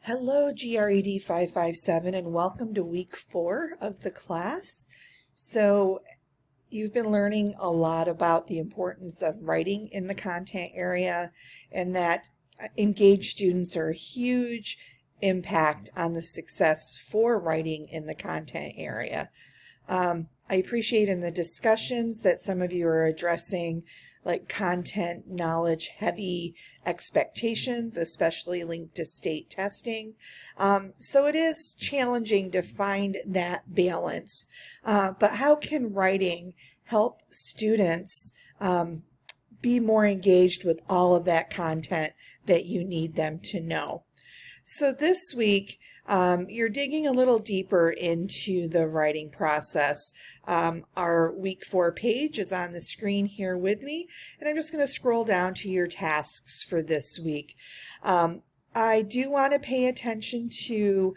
Hello, GRED 557, and welcome to week 4 of the class. So, you've been learning a lot about the importance of writing in the content area, and that engaged students are a huge impact on the success for writing in the content area. I appreciate in the discussions that some of you are addressing like content knowledge heavy expectations, especially linked to state testing. So it is challenging to find that balance. But how can writing help students be more engaged with all of that content that you need them to know? So this week, you're digging a little deeper into the writing process. Our week 4 page is on the screen here with me, and I'm just going to scroll down to your tasks for this week. I do want to pay attention to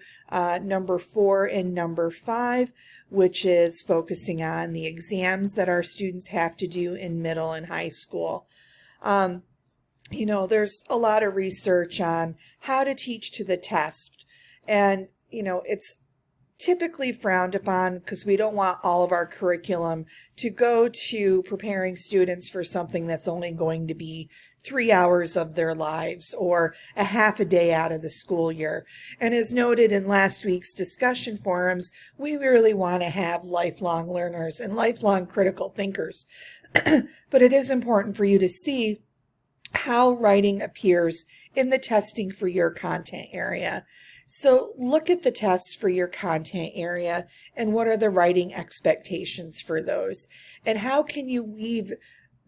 number 4 and number 5, which is focusing on the exams that our students have to do in middle and high school. There's a lot of research on how to teach to the test. And, it's typically frowned upon because we don't want all of our curriculum to go to preparing students for something that's only going to be 3 hours of their lives or a half a day out of the school year. And as noted in last week's discussion forums, we really want to have lifelong learners and lifelong critical thinkers. But it is important for you to see how writing appears in the testing for your content area. So look at the tests for your content area and what are the writing expectations for those, and how can you weave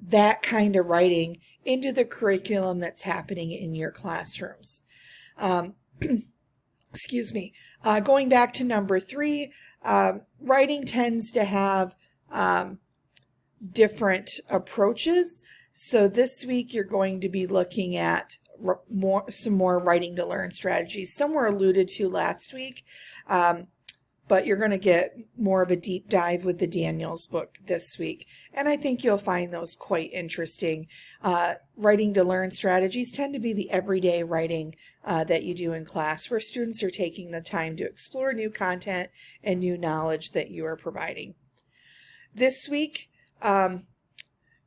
that kind of writing into the curriculum that's happening in your classrooms. Excuse me. Going back to number 3, writing tends to have different approaches. So this week you're going to be looking at some more writing to learn strategies. Some were alluded to last week, but you're going to get more of a deep dive with the Daniels book this week. And I think you'll find those quite interesting. Writing to learn strategies tend to be the everyday writing that you do in class, where students are taking the time to explore new content and new knowledge that you are providing. This week,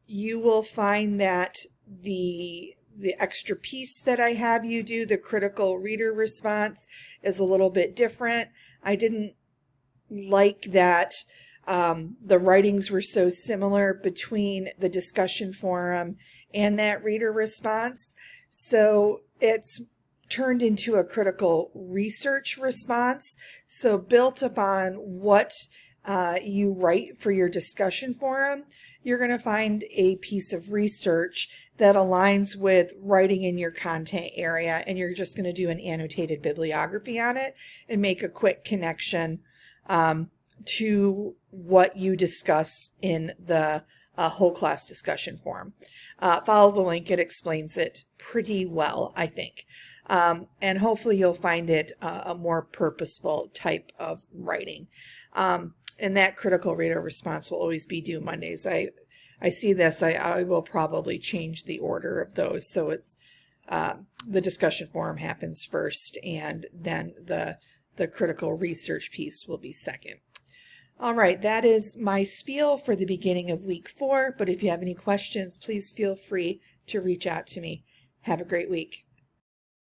you will find that the extra piece that I have you do, the critical reader response, is a little bit different. I didn't like that the writings were so similar between the discussion forum and that reader response. So it's turned into a critical research response. So built upon what you write for your discussion forum, you're going to find a piece of research that aligns with writing in your content area, and you're just going to do an annotated bibliography on it and make a quick connection to what you discuss in the whole class discussion forum. Follow the link. It explains it pretty well, I think. And hopefully you'll find it a more purposeful type of writing. And that critical reader response will always be due Mondays. I see this. I will probably change the order of those. So it's the discussion forum happens first, and then the critical research piece will be second. All right, that is my spiel for the beginning of week 4. But if you have any questions, please feel free to reach out to me. Have a great week.